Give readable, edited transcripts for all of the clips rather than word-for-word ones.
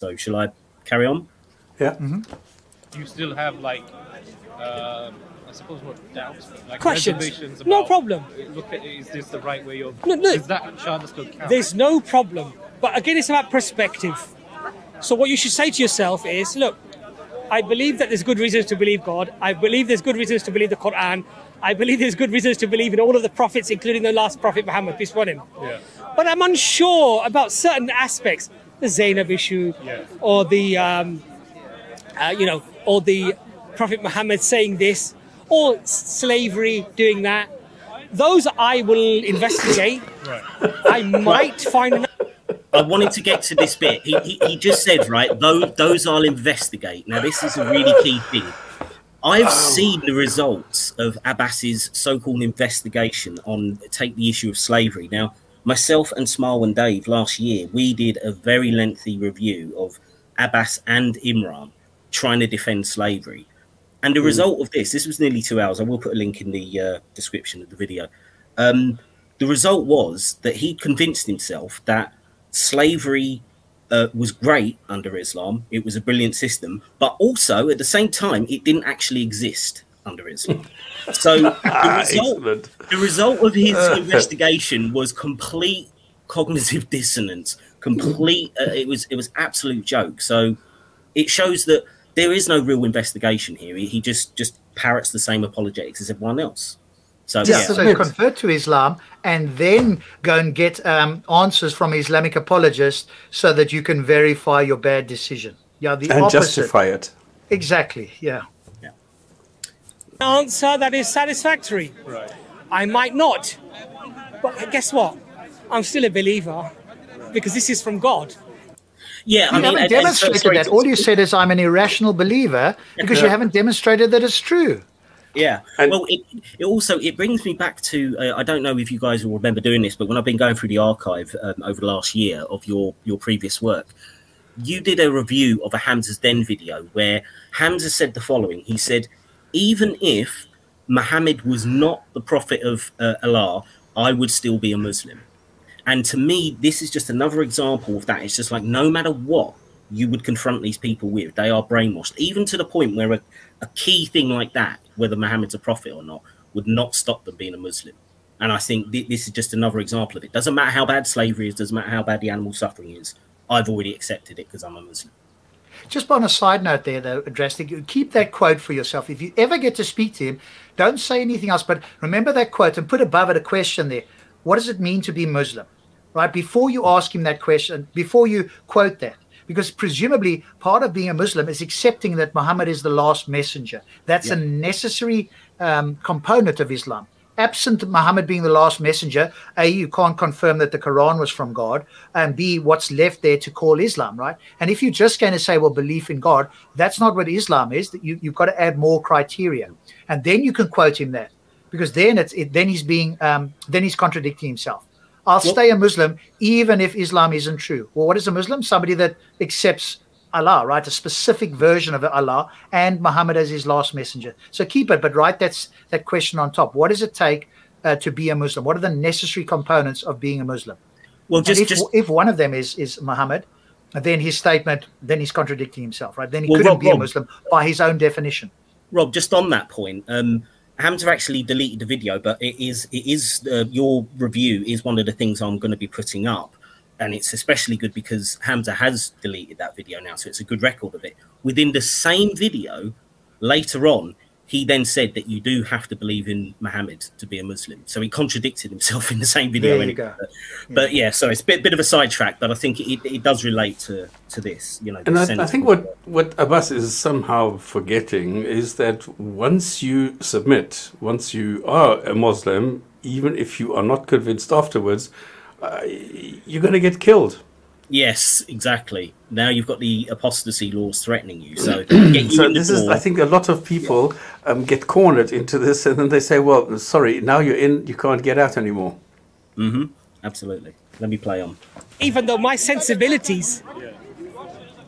So shall I carry on? Yeah. You still have like, I suppose, what doubts, like questions. reservations about, no problem. Look at, is this the right way of? No, Is that shahada still count? There's no problem. But again, it's about perspective. So what you should say to yourself is, look, I believe that there's good reasons to believe God. I believe there's good reasons to believe the Quran. I believe there's good reasons to believe in all of the prophets, including the last prophet Muhammad, peace be upon him. Yeah. But I'm unsure about certain aspects, the Zainab issue, or the, or the Prophet Muhammad saying this, or slavery doing that. Those I will investigate. Right. I might find. I wanted to get to this bit. He just said, right, those I'll investigate. Now, this is a really key thing. I've seen the results of Abbas's so-called investigation on take the issue of slavery. Now, myself and Smile and Dave last year, we did a very lengthy review of Abbas and Imran trying to defend slavery. And the result of this was nearly 2 hours. I will put a link in the description of the video. The result was that he convinced himself that slavery was great under Islam. It was a brilliant system, but also at the same time, it didn't actually exist under Islam. So the result of his investigation was complete cognitive dissonance. It was absolute joke. So it shows that there is no real investigation here. He just parrots the same apologetics as everyone else. So, so convert to Islam and then go and get answers from Islamic apologists so that you can verify your bad decision. Yeah, the and opposite. Justify it. Exactly. Yeah. Answer that is satisfactory. Right. I might not, but guess what? I'm still a believer because this is from God. Yeah, you haven't demonstrated that. All you said is I'm an irrational believer because you haven't demonstrated that it's true. Yeah, well, it brings me back to I don't know if you guys will remember doing this, but when I've been going through the archive over the last year of your previous work, you did a review of a Hamza's Den video where Hamza said the following. He said, even if Muhammad was not the prophet of Allah, I would still be a Muslim. And to me, this is just another example of that. It's just like no matter what you would confront these people with, they are brainwashed, even to the point where a key thing like that, whether Muhammad's a prophet or not, would not stop them being a Muslim. And I think this is just another example of it. Doesn't matter how bad slavery is, doesn't matter how bad the animal suffering is. I've already accepted it because I'm a Muslim. Just on a side note there, though, Drastic, keep that quote for yourself. If you ever get to speak to him, don't say anything else, but remember that quote and put above it a question there. What does it mean to be Muslim? Right? Before you ask him that question, before you quote that. Because presumably part of being a Muslim is accepting that Muhammad is the last messenger. That's a necessary component of Islam. Absent Muhammad being the last messenger, A, you can't confirm that the Quran was from God, and B, what's left there to call Islam, right? And if you're just going to say, well, belief in God, that's not what Islam is. You've got to add more criteria. And then you can quote him that. Because then then he's contradicting himself. I'll stay a Muslim even if Islam isn't true. Well, what is a Muslim? Somebody that accepts Allah, right? A specific version of Allah and Muhammad as his last messenger. So keep it, but write that question on top. What does it take to be a Muslim? What are the necessary components of being a Muslim? Well, if one of them is Muhammad, then his statement, then he's contradicting himself, right? Then he couldn't be a Muslim by his own definition. Rob, just on that point, Hamza actually deleted the video, but it is your review is one of the things I'm going to be putting up, and it's especially good because Hamza has deleted that video now, so it's a good record of it. Within the same video, later on, he then said that you do have to believe in Muhammad to be a Muslim. So he contradicted himself in the same video. There you go. But yeah, so it's a bit of a sidetrack, but I think it does relate to this, you know. And I think what Abbas is somehow forgetting is that once you submit, once you are a Muslim, even if you are not convinced afterwards, you're going to get killed. Yes, exactly. Now you've got the apostasy laws threatening you. So, this is, I think, a lot of people get cornered into this, and then they say, "Well, sorry, now you're in, you can't get out anymore." Absolutely. Let me play on. Even though my sensibilities,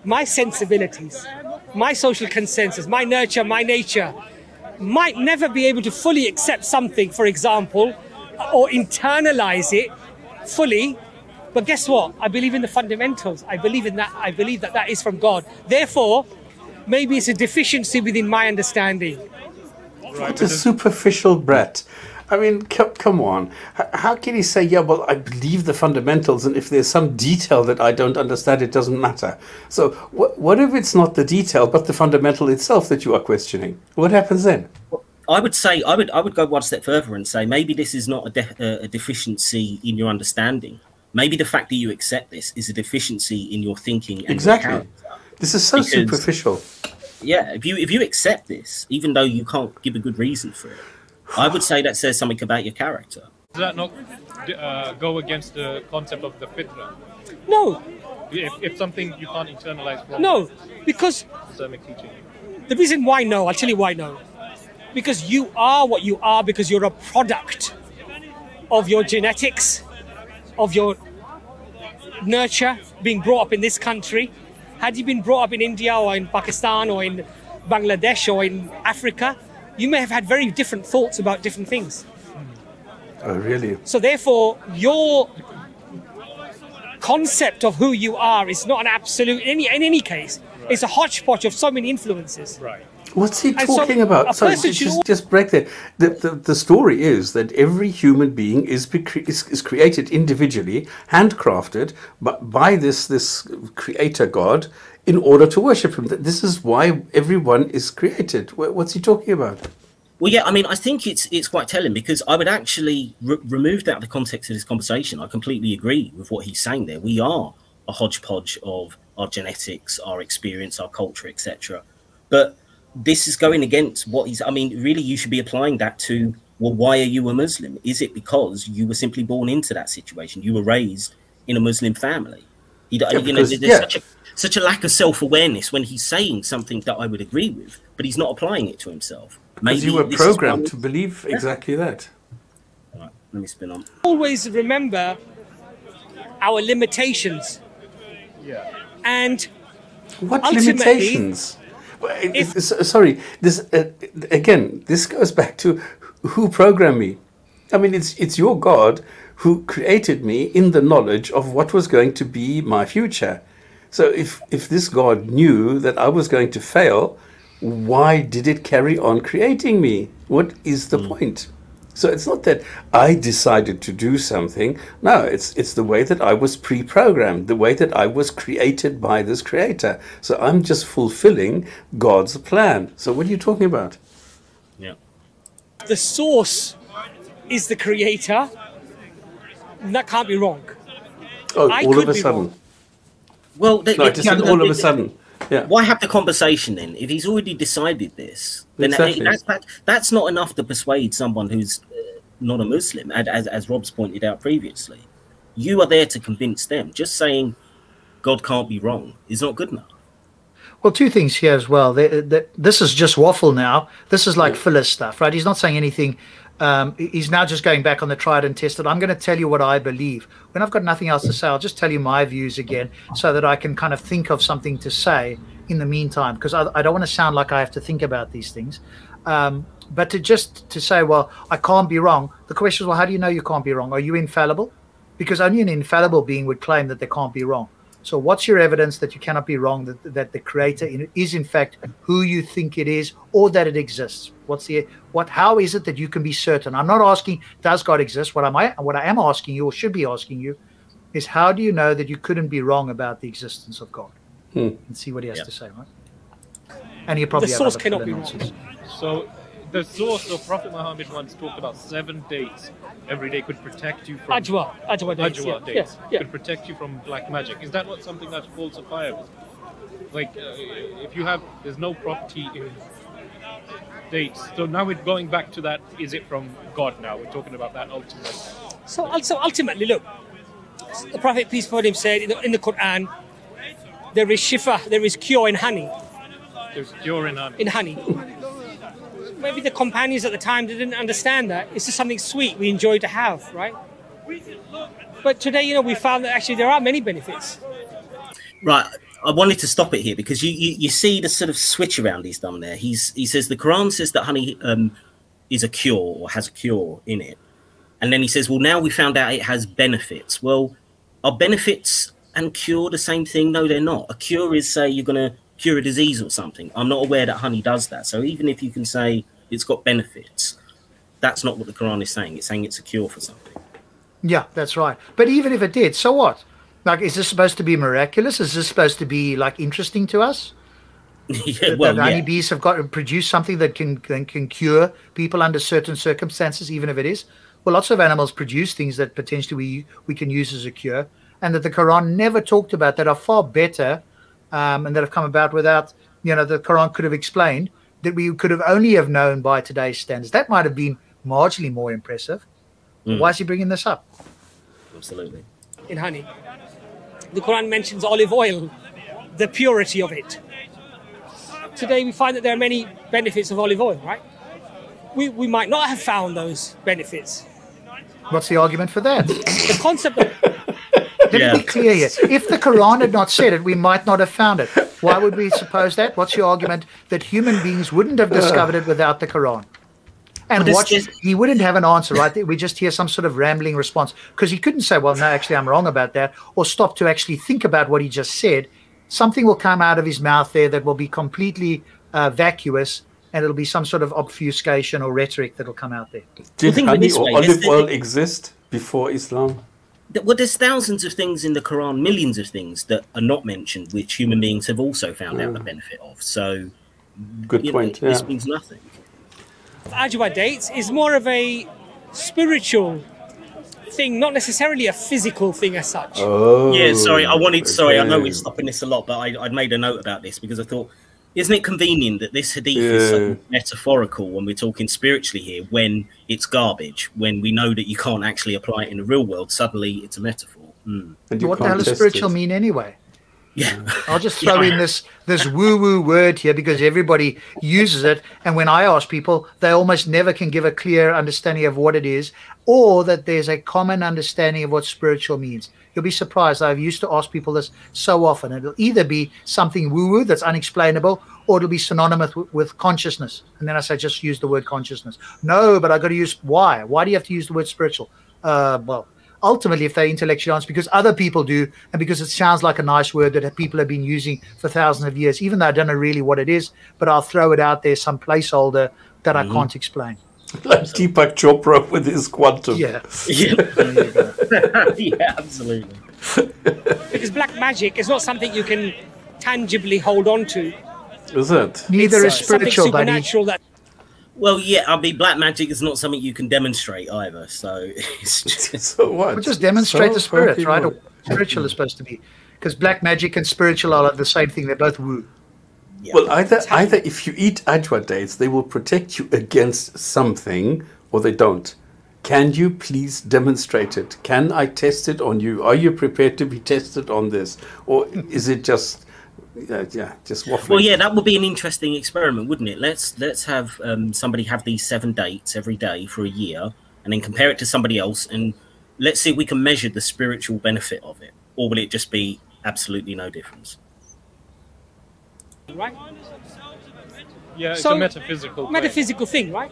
my social consensus, my nurture, my nature, might never be able to fully accept something, for example, or internalize it fully. But guess what? I believe in the fundamentals. I believe in that. I believe that that is from God. Therefore, maybe it's a deficiency within my understanding. What a superficial brat. I mean, come on. How can he say, yeah, well, I believe the fundamentals, and if there's some detail that I don't understand, it doesn't matter. So what if it's not the detail, but the fundamental itself that you are questioning? What happens then? I would say, I would go one step further and say, maybe this is not a deficiency in your understanding. Maybe the fact that you accept this is a deficiency in your thinking. And exactly. your character. This is so superficial. Yeah, if you accept this, even though you can't give a good reason for it, I would say that says something about your character. Does that not go against the concept of the fitra? No. If something you can't internalize from because Islamic teaching. The reason why no, I'll tell you why no. Because you are what you are because you're a product of your genetics, of your nurture, being brought up in this country. Had you been brought up in India or in Pakistan or in Bangladesh or in Africa, you may have had very different thoughts about different things. Oh, really? So therefore, your concept of who you are is not an absolute, in any case, it's a hodgepodge of so many influences. Right. What's he talking about? Sorry, just break that. The story is that every human being is created individually, handcrafted by this creator God in order to worship him. This is why everyone is created. What's he talking about? Well, yeah, I mean, I think it's quite telling because I would actually remove that out of the context of this conversation. I completely agree with what he's saying there. We are a hodgepodge of our genetics, our experience, our culture, etc. But this is going against what he's, I mean, really, you should be applying that to, well, why are you a Muslim? Is it because you were simply born into that situation? You were raised in a Muslim family? There's such a lack of self-awareness when he's saying something that I would agree with, but he's not applying it to himself. Because you were programmed to believe exactly that. All right, let me spin on. Always remember our limitations. Yeah. And what limitations? Sorry, this again. This goes back to who programmed me. I mean, it's your God who created me in the knowledge of what was going to be my future. So if this God knew that I was going to fail, why did it carry on creating me? What is the point? So it's not that I decided to do something. No, it's the way that I was pre-programmed, the way that I was created by this creator. So I'm just fulfilling God's plan. So what are you talking about? Yeah. The source is the creator. And that can't be wrong. Oh, all of a sudden. Well, just all of a sudden. Yeah. Why have the conversation then? If he's already decided this, then that's not enough to persuade someone who's not a Muslim, as Rob's pointed out previously. You are there to convince them. Just saying God can't be wrong is not good enough. Well, two things here as well. This is just waffle now. This is like filler stuff, right? He's not saying anything. He's now just going back on the tried and tested. I'm going to tell you what I believe. When I've got nothing else to say, I'll just tell you my views again so that I can kind of think of something to say in the meantime, because I don't want to sound like I have to think about these things. But to say, well, I can't be wrong. The question is, well, how do you know you can't be wrong? Are you infallible? Because only an infallible being would claim that they can't be wrong. So what's your evidence that you cannot be wrong, that the creator is in fact who you think it is, or that it exists? How is it that you can be certain? I'm not asking, does God exist? What I am asking you, or should be asking you, is how do you know that you couldn't be wrong about the existence of God? And see what he has to say, right? And he probably the source cannot be wrong. So the source of Prophet Muhammad once talked about 7 dates every day could protect you from Ajwa dates. Yeah. Could protect you from black magic. Is that not something that's falsifiable? Like if you have, there's no property in dates. So now we're going back to that. Is it from God now? We're talking about that ultimately. So ultimately, look, the Prophet, peace be upon him, said in the Quran, there is shifa, there is cure in honey. There's cure in honey. In honey. Maybe the companions at the time didn't understand that. It's just something sweet we enjoy to have, right? But today, we found that actually there are many benefits. Right. I wanted to stop it here because you see the sort of switch around he's done there. He says the Quran says that honey is a cure or has a cure in it. And then he says, well, now we found out it has benefits. Well, Are benefits and cure the same thing? No, they're not. A cure is, say, you're going to cure a disease or something. I'm not aware that honey does that. So even if you can say it's got benefits, that's not what the Quran is saying. It's saying it's a cure for something. Yeah, that's right. But even if it did, so what? Like, is this supposed to be miraculous? Is this supposed to be, like, interesting to us? Yeah, well, that honeybees have got to produce something that can cure people under certain circumstances, even if it is. Well, lots of animals produce things that potentially we can use as a cure, and that the Quran never talked about, that are far better, and that have come about without, the Quran could have explained, that we could have only have known by today's standards. That might have been marginally more impressive. Why is he bringing this up? Absolutely. In honey, the Quran mentions olive oil, the purity of it. Today we find that there are many benefits of olive oil, right? We might not have found those benefits. What's the argument for that? The concept of... Let me be clear here. If the Quran had not said it, we might not have found it. Why would we suppose that? What's your argument that human beings wouldn't have discovered it without the Quran? And he wouldn't have an answer, right? We just hear some sort of rambling response, because he couldn't say, well, no, actually, I'm wrong about that, or stop to actually think about what he just said. Something will come out of his mouth there that will be completely vacuous, and it'll be some sort of obfuscation or rhetoric that'll come out there. Did honey or olive oil exist before Islam? Well, there's thousands of things in the Quran, millions of things that are not mentioned, which human beings have also found out the benefit of. So, good point. This means nothing. Ajwa dates is more of a spiritual thing, not necessarily a physical thing as such. Oh, yeah, sorry, I know we're stopping this a lot, but I'd made a note about this because I thought, isn't it convenient that this hadith is so metaphorical when we're talking spiritually here, when it's garbage, when we know that you can't actually apply it in the real world, suddenly it's a metaphor. And what the hell does spiritual mean anyway? Yeah, I'll just throw in this woo-woo word here because everybody uses it, and when I ask people, they almost never can give a clear understanding of what it is, or that there's a common understanding of what spiritual means. You'll be surprised. I've used to ask people this so often. It'll either be something woo-woo that's unexplainable, or it'll be synonymous with consciousness. And then I say, just use the word consciousness. No, but I got to use why? Why do you have to use the word spiritual? Well, ultimately, if they intellectually answer, because other people do, and because it sounds like a nice word that people have been using for thousands of years, even though I don't know really what it is, but I'll throw it out there, some placeholder that I can't explain. Like Deepak Chopra with his quantum. Yeah, absolutely. Because black magic is not something you can tangibly hold on to. Is it? Neither is spiritual, buddy. That Well, yeah, I mean, black magic is not something you can demonstrate either. So it's just... So what? We'll just demonstrate the spirit, right? Or what spiritual is supposed to be. Because black magic and spiritual are the same thing. They're both woo. Yeah. Well, either if you eat ajwa dates, they will protect you against something, or they don't. Can you please demonstrate it? Can I test it on you? Are you prepared to be tested on this? Or is it just... just waffling? Well, yeah, that would be an interesting experiment, wouldn't it? Let's have somebody have these 7 dates every day for a year, and then compare it to somebody else, and let's see if we can measure the spiritual benefit of it, or will it just be absolutely no difference? right? Yeah, it's a metaphysical thing, right?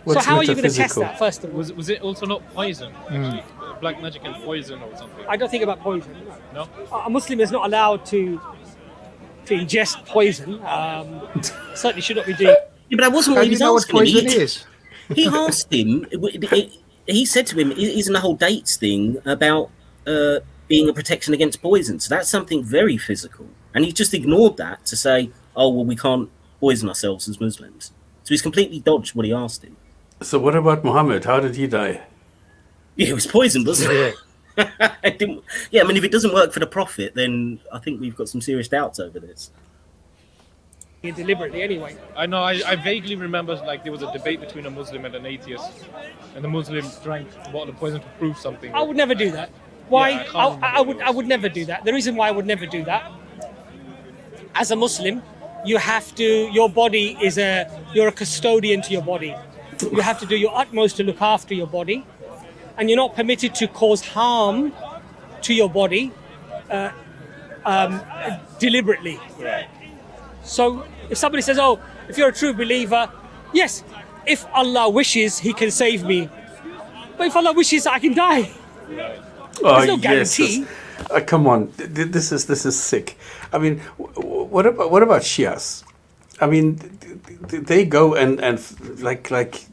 What's so how are you going to test that, first of all? Was it also not poison, actually? Black magic and poison or something? I don't think about poison. No? A Muslim is not allowed to ingest poison. Certainly should not be doing. Yeah, but that wasn't How what do he you was know what asking him. poison is? He asked him, he said to him, isn't the whole dates thing about being a protection against poison? So that's something very physical. And he just ignored that to say, oh, well, we can't poison ourselves as Muslims. So he's completely dodged what he asked him. So what about Muhammad? How did he die? Yeah, it was poisoned, wasn't it? Yeah, I mean, if it doesn't work for the Prophet, then I think we've got some serious doubts over this. Deliberately, anyway. I know. I vaguely remember like there was a debate between a Muslim and an atheist, and the Muslim drank a bottle of poison to prove something. I would never do that. Why? Yeah, I would never do that. The reason why I would never do that, as a Muslim, you have to. Your body is you're a custodian to your body. You have to do your utmost to look after your body, and you're not permitted to cause harm to your body deliberately. Right. So if somebody says, oh, if you're a true believer, yes, if Allah wishes, He can save me. But if Allah wishes, I can die. There's no guarantee. Come on, this is sick. I mean, what about Shias? I mean, they go and like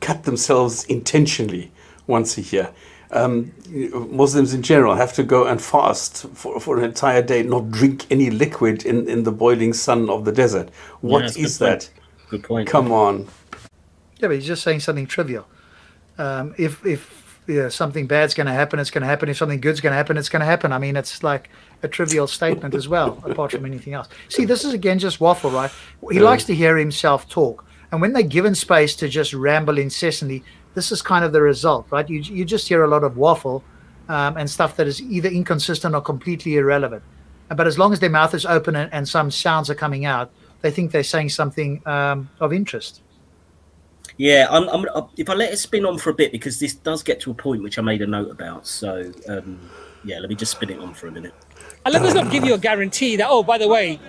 cut themselves intentionally once a year. Muslims in general have to go and fast for an entire day, not drink any liquid in the boiling sun of the desert. What is that? Good point. Come on. Yeah, but he's just saying something trivial. If something bad's going to happen, it's going to happen. If something good's going to happen, it's going to happen. I mean, it's like a trivial statement as well, apart from anything else. See, this is again just Waffle, right? He likes to hear himself talk. And when they're given space to just ramble incessantly, this is kind of the result, right? You just hear a lot of waffle and stuff that is either inconsistent or completely irrelevant. But as long as their mouth is open and some sounds are coming out, they think they're saying something of interest. Yeah, if I let it spin on for a bit, because this does get to a point which I made a note about. So, yeah, let me just spin it on for a minute. Allah does not give you a guarantee that, oh, by the way,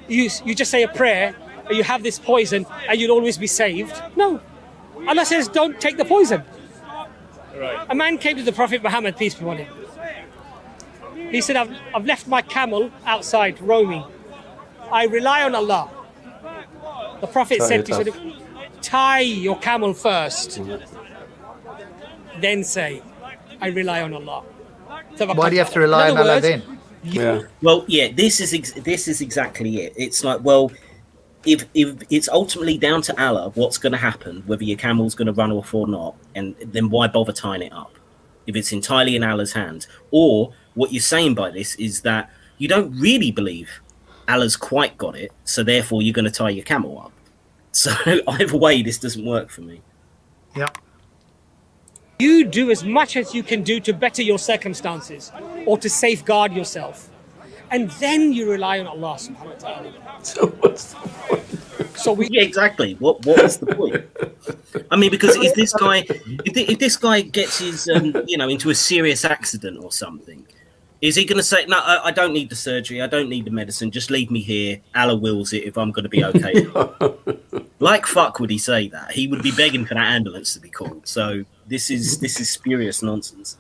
you just say a prayer, and you have this poison, and you'll always be saved. No. Allah says, don't take the poison. Right. A man came to the Prophet Muhammad, peace be upon him. He said, I've left my camel outside roaming. I rely on Allah. The Prophet said to him, tie your camel first, then say, I rely on Allah. Why do you have to rely on Allah then? Yeah. Well, yeah, this is exactly it. It's like, well, if it's ultimately down to Allah what's going to happen, whether your camel's going to run off or not, and then why bother tying it up if it's entirely in Allah's hands? Or what you're saying by this is that you don't really believe Allah's quite got it, so therefore you're going to tie your camel up. So either way, this doesn't work for me. Yeah. You do as much as you can do to better your circumstances or to safeguard yourself. And then you rely on Allah subhanahu wa ta'ala. So what's the point? Yeah, exactly. What is the point? I mean, because if this guy gets his into a serious accident or something, is he going to say, no, I don't need the surgery, I don't need the medicine, just leave me here, Allah wills it if I'm going to be okay? Like fuck would he say that? He would be begging for that ambulance to be called. So this is spurious nonsense.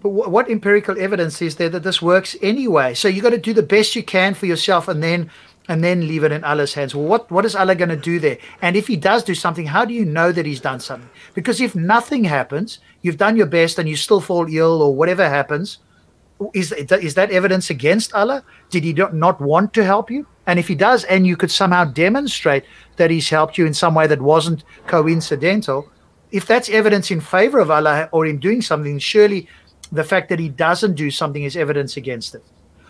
But what empirical evidence is there that this works anyway? So you got to do the best you can for yourself and then leave it in Allah's hands. Well, what is Allah going to do there? And if he does do something, how do you know that he's done something? Because if nothing happens, you've done your best and you still fall ill or whatever happens, is that evidence against Allah? Did he not want to help you? And if he does, and you could somehow demonstrate that he's helped you in some way that wasn't coincidental, if that's evidence in favor of Allah or him doing something, surely the fact that he doesn't do something is evidence against it.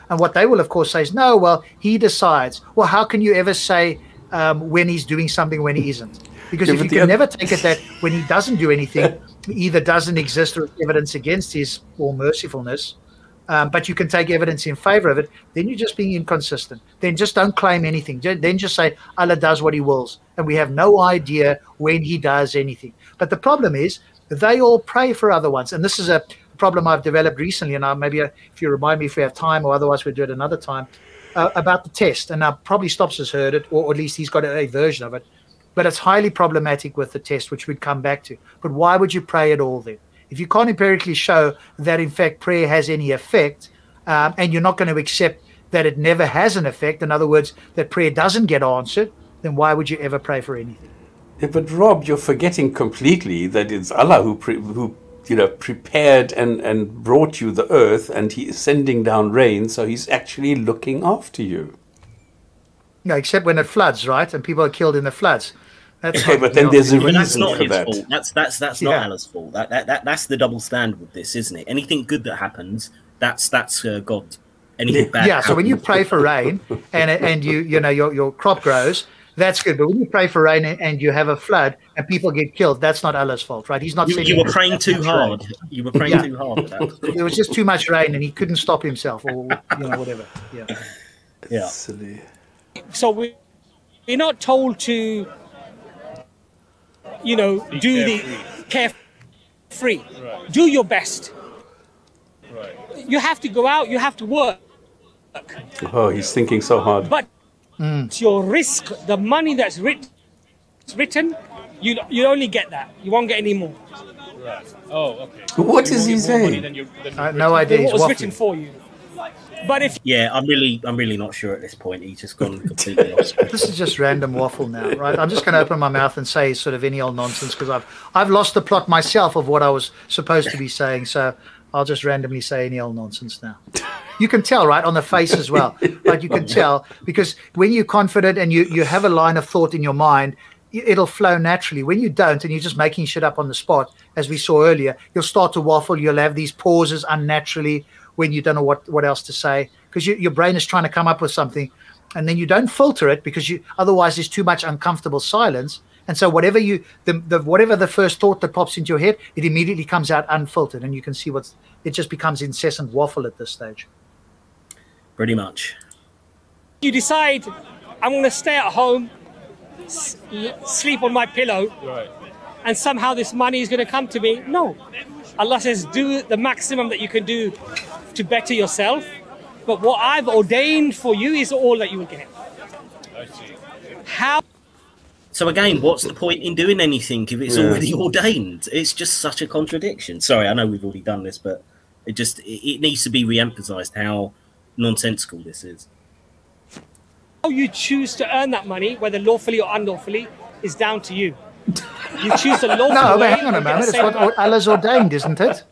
And what they will, of course, say is, no, well, he decides. Well, how can you ever say when he's doing something when he isn't? Because if you can never take it that when he doesn't do anything, he either doesn't exist or evidence against his or mercifulness, but you can take evidence in favor of it, then you're just being inconsistent. Then just don't claim anything. Then just say Allah does what he wills, and we have no idea when he does anything. But the problem is they all pray for other ones, and this is a problem I've developed recently, and maybe if you remind me if we have time, or otherwise we'll do it another time, about the test. And now probably Stops has heard it, or at least he's got a version of it, but it's highly problematic with the test, which we'd come back to. But why would you pray at all then? If you can't empirically show that in fact prayer has any effect, and you're not going to accept that it never has an effect, in other words, that prayer doesn't get answered, then why would you ever pray for anything? Yeah, but Rob, you're forgetting completely that it's Allah who prepared and brought you the earth, and he is sending down rain, so he's actually looking after you. No, except when it floods, right? And people are killed in the floods. That's okay, but then there's a reason that's not for his that. fault. That's not Allah's fault. That's the double standard with this, isn't it? Anything good that happens, that's God. Anything bad. Yeah. So when you pray for rain and your crop grows, that's good. But when you pray for rain and you have a flood and people get killed, that's not Allah's fault, right? He's not. You were praying too hard. You were praying too hard for that. There was just too much rain and he couldn't stop himself, or whatever. Yeah. Yeah. Silly. So we're not told to, do the carefree. Right. Do your best. Right. You have to go out. You have to work. Oh, he's thinking so hard. But your risk, the money that's written, you only get that. You won't get any more. Right. Oh, okay. What You is won't he get more money saying? than No idea. What He's was waffling. written for you. But if Yeah, I'm really not sure at this point. He's just gone completely off script. This is just random waffle now, right? I'm just going to open my mouth and say sort of any old nonsense because I've lost the plot myself of what I was supposed to be saying. So I'll just randomly say any old nonsense now. You can tell, right, on the face as well. Like you can tell because when you're confident and you have a line of thought in your mind, it'll flow naturally. When you don't and you're just making shit up on the spot, as we saw earlier, you'll start to waffle. You'll have these pauses unnaturally when you don't know what else to say because your brain is trying to come up with something, and then you don't filter it because otherwise there's too much uncomfortable silence, and so whatever whatever the first thought that pops into your head, it immediately comes out unfiltered, and you can see it just becomes incessant waffle at this stage. Pretty much. you decide, I'm going to stay at home, sleep on my pillow, Right. and somehow this money is going to come to me. No. Allah says, do the maximum that you can do to better yourself. But what I've ordained for you is all that you will get. I see. How? So again, what's the point in doing anything if it's already ordained? It's just such a contradiction. Sorry, I know we've already done this, but it needs to be re-emphasized how nonsensical this is. How you choose to earn that money, whether lawfully or unlawfully, is down to you. You choose the lawful No, way. but hang on a moment. It's what Allah's ordained, isn't it?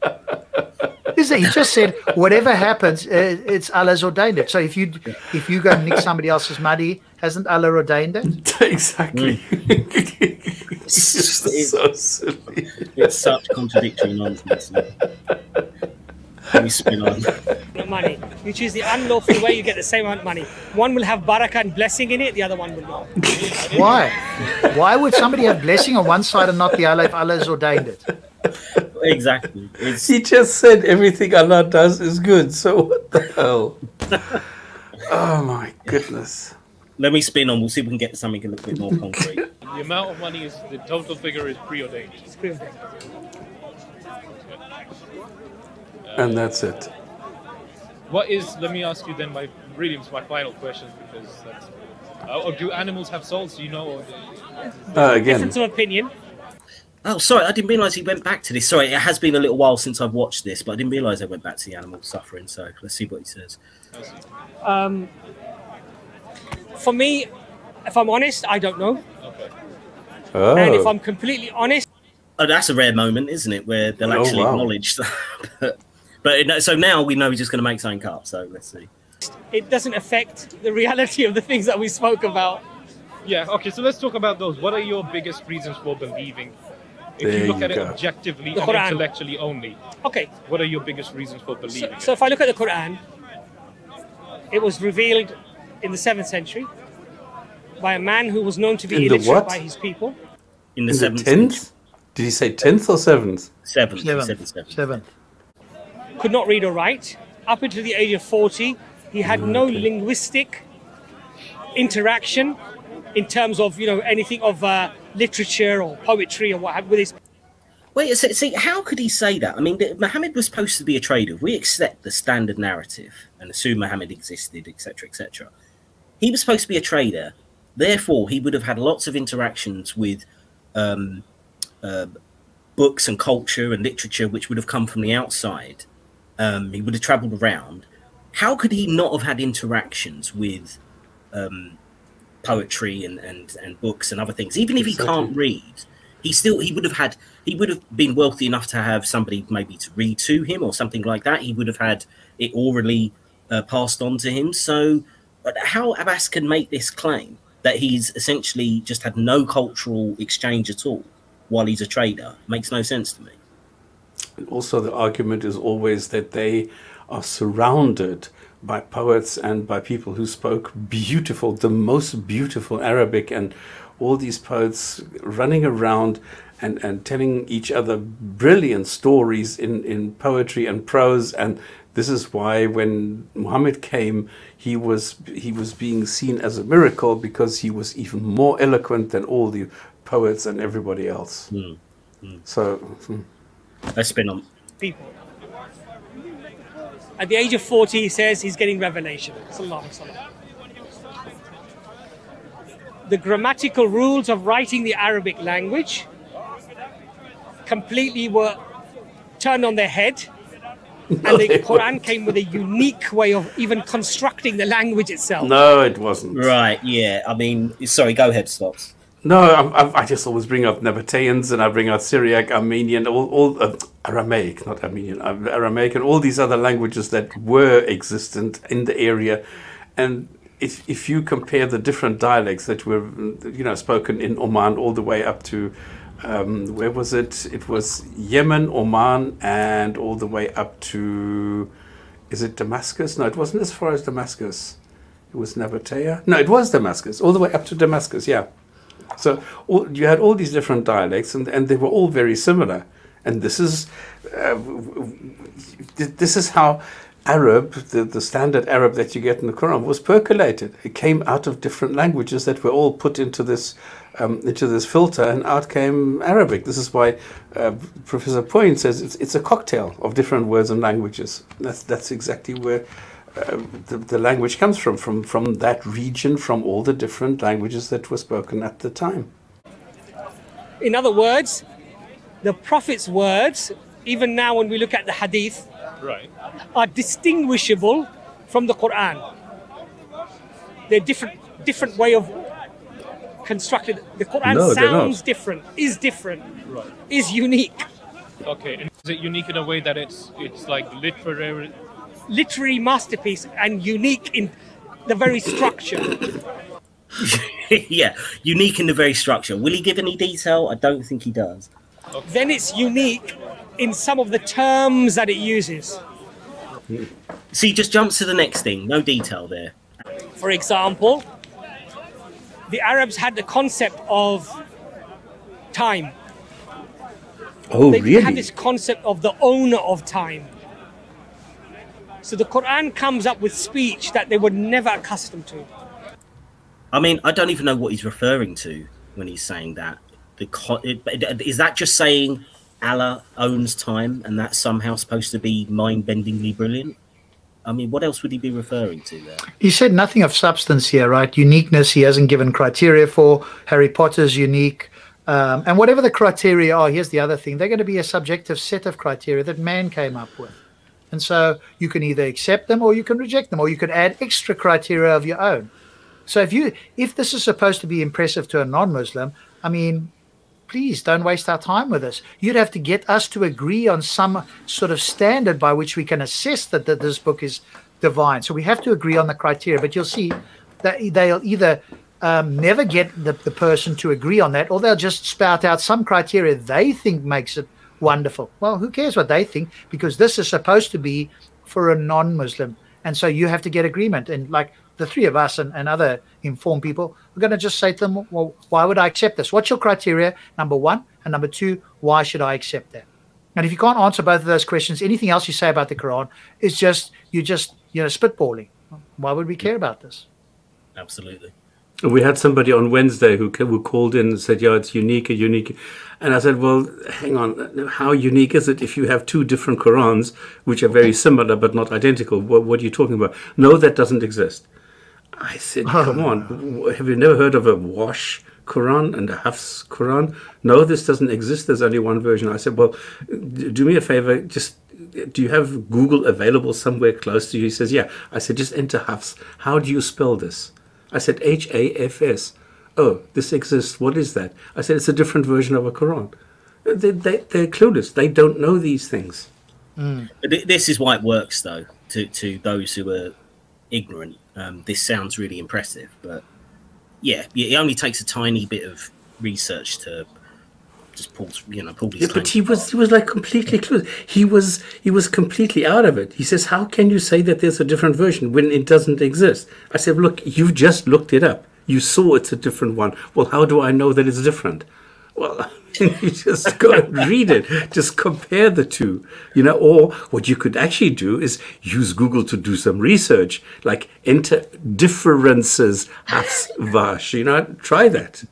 He just said, whatever happens, it's Allah's ordained it. So if you go and nick somebody else's money, hasn't Allah ordained it? Exactly. It's so silly. It's such contradictory nonsense. Let me spin on. Money. You choose the unlawful way, you get the same amount of money. One will have barakah and blessing in it, the other one will not. Why? Why would somebody have blessing on one side and not the other if Allah has ordained it? Exactly. He just said everything Allah does is good. So what the hell? Oh my goodness. Let me spin on. We'll see if we can get something a little bit more concrete. The amount of money is, the total figure is preordained. It's preordained. And that's it. What is, let me ask you then, my final question, because that's, or do animals have souls? Do you know? Again. Difference of opinion. Oh, sorry, I didn't realise he went back to this. Sorry, it has been a little while since I've watched this, but I didn't realise I went back to the animal suffering, so let's see what he says. For me, if I'm honest, I don't know. Okay. Oh. And if I'm completely honest, Oh, that's a rare moment, isn't it, where they'll actually acknowledge that. But so now we know he's just going to make something up, so let's see. it doesn't affect the reality of the things that we spoke about. Yeah, okay, so let's talk about those. What are your biggest reasons for believing? If There you look you at it go. objectively The and Quran. intellectually only, Okay, what are your biggest reasons for believing? so if I look at the Quran, it was revealed in the 7th century by a man who was known to be In the illiterate what? by his people. In the In the seventh, 10th? Did he say 10th or 7th? seventh, he said the seventh. Seventh. Could not read or write. Up until the age of 40, he had no linguistic interaction in terms of, anything of literature or poetry or what have with his. Wait, see, how could he say that? I mean, Muhammad was supposed to be a trader. We accept the standard narrative and assume Muhammad existed, etc., etc. He was supposed to be a trader. Therefore, he would have had lots of interactions with books and culture and literature, which would have come from the outside. He would have travelled around. How could he not have had interactions with poetry and books and other things? Even if he can't read, he would have been wealthy enough to have somebody maybe to read to him or something like that. He would have had it orally passed on to him. So how Abbas can make this claim that he's essentially just had no cultural exchange at all while he's a trader makes no sense to me. Also, the argument is always that they are surrounded by poets and by people who spoke the most beautiful Arabic, and all these poets running around and telling each other brilliant stories in poetry and prose. And this is why when Muhammad came, he was being seen as a miracle, because he was even more eloquent than all the poets and everybody else. So Let's spin on. People. At the age of 40, he says he's getting revelation. Sallallahu Alaihi Wasallam. The grammatical rules of writing the Arabic language completely were turned on their head. And the Quran came with a unique way of even constructing the language itself. No, it wasn't. Right, yeah. I mean, sorry, go ahead, Stops. No, I just always bring up Nabateans, and I bring out Syriac, Armenian, all Aramaic, not Armenian, Aramaic, and all these other languages that were existent in the area. And if you compare the different dialects that were, spoken in Oman all the way up to, where was it? It was Yemen, Oman, and all the way up to, is it Damascus? No, it wasn't as far as Damascus. It was Nabatea. No, it was Damascus, all the way up to Damascus, yeah. So you had all these different dialects, and they were all very similar. And this is how Arab, the standard Arab that you get in the Quran, was percolated. It came out of different languages that were all put into this filter, and out came Arabic. This is why Professor Point says it's a cocktail of different words and languages. That's exactly where the language comes from that region, from all the different languages that were spoken at the time. In other words, the Prophet's words, even now when we look at the Hadith, Right. are distinguishable from the Quran. They're different way of constructed. The Quran sounds different, is different, Right. is unique. Okay. And is it unique in a way that it's like Literary masterpiece and unique in the very structure. Yeah, unique in the very structure. Will he give any detail? I don't think he does. Okay. Then it's unique in some of the terms that it uses. See, just jumps to the next thing. No detail there. For example, the Arabs had the concept of time. Oh, They really? had this concept of the owner of time. So the Quran comes up with speech that they were never accustomed to. I mean, I don't even know what he's referring to when he's saying that. Is that just saying Allah owns time and that's somehow supposed to be mind-bendingly brilliant? I mean, what else would he be referring to there? He said nothing of substance here, right? Uniqueness, he hasn't given criteria for. Harry Potter's unique. And whatever the criteria are, here's the other thing. They're going to be a subjective set of criteria that man came up with. And so you can either accept them or you can reject them, or you can add extra criteria of your own. So if this is supposed to be impressive to a non-Muslim, I mean, please don't waste our time with this. You'd have to get us to agree on some sort of standard by which we can assess that this book is divine. So we have to agree on the criteria. But you'll see that they'll either never get the person to agree on that, or they'll just spout out some criteria they think makes it wonderful. Well, who cares what they think? Because this is supposed to be for a non-Muslim. And so you have to get agreement. And like the three of us and other informed people, we're going to just say to them, well, why would I accept this? What's your criteria, number one? And number two, why should I accept that? And if you can't answer both of those questions, anything else you say about the Quran is you're just spitballing. Why would we care about this? Absolutely. We had somebody on Wednesday who called in and said, yeah, it's unique. And I said, well, hang on, how unique is it if you have two different Qurans, which are very similar but not identical? What are you talking about? No, that doesn't exist. I said, come on, have you never heard of a Wash Quran and a Hafs Quran? No, this doesn't exist. There's only one version. I said, well, do me a favor, just, do you have Google available somewhere close to you? He says, yeah. I said, just enter Hafs. How do you spell this? I said, H-A-F-S. Oh, this exists. What is that? I said, it's a different version of a Quran. They're clueless. They don't know these things. But this is why it works, though, to those who are ignorant. This sounds really impressive, but yeah, it only takes a tiny bit of research to just pull these. Yeah, but he was like completely clueless. He was completely out of it. He says, how can you say that there's a different version when it doesn't exist? I said, look, you've just looked it up. You saw it's a different one. Well, how do I know that it's different? Well, you just go and read it. Just compare the two, or what you could actually do is use Google to do some research, like enter differences, Hafs, Vash, try that.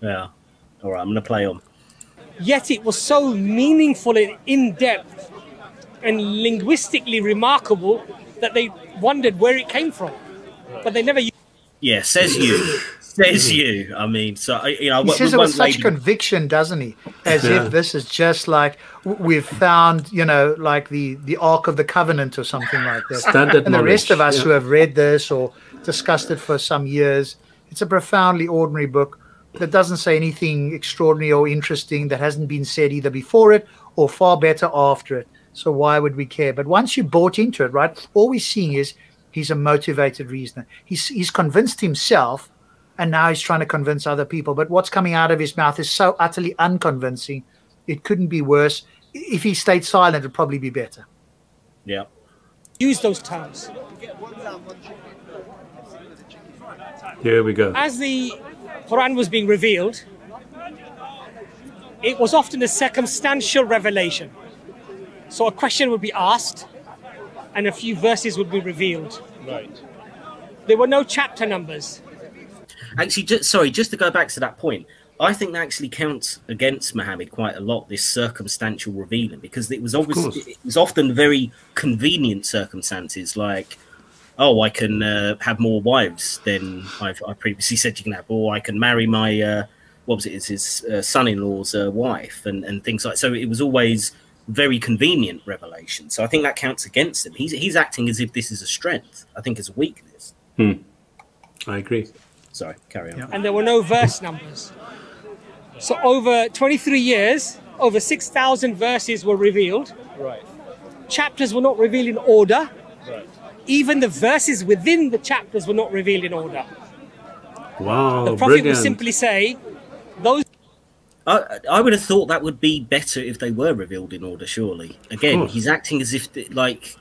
Yeah. All right, I'm going to play on. Yet it was so meaningful and in-depth and linguistically remarkable that they wondered where it came from. But they never used. Yeah, says you. Says you. I mean, so you know, he says it with such conviction, doesn't he? As if this is just like we've found, you know, like the Ark of the Covenant or something like that. Standard and the rest knowledge, of us who have read this or discussed it for some years, it's a profoundly ordinary book that doesn't say anything extraordinary or interesting that hasn't been said either before it or far better after it. So why would we care? But once you bought into it, right, all we're seeing is he's a motivated reasoner. He's convinced himself, and now he's trying to convince other people. But what's coming out of his mouth is so utterly unconvincing, it couldn't be worse. If he stayed silent, it'd probably be better. Yeah. Use those terms. Here we go. As the Quran was being revealed, it was often a circumstantial revelation. So a question would be asked, and a few verses would be revealed. Right. There were no chapter numbers. Actually, just to go back to that point, I think that actually counts against Muhammad quite a lot, this circumstantial revealing, because it was often very convenient circumstances, like, oh, I can have more wives than I previously said you can have, or I can marry my, it's his son-in-law's wife, and things like that. So it was always very convenient revelation. So I think that counts against him. He's acting as if this is a strength. I think it's a weakness. I agree. Sorry, carry on. Yeah. And there were no verse numbers. So over 23 years, over 6,000 verses were revealed. Right. Chapters were not revealed in order. Right. Even the verses within the chapters were not revealed in order. Wow, The Prophet brilliant. would simply say, those... I would have thought that would be better if they were revealed in order, surely. Again, he's acting as if, like,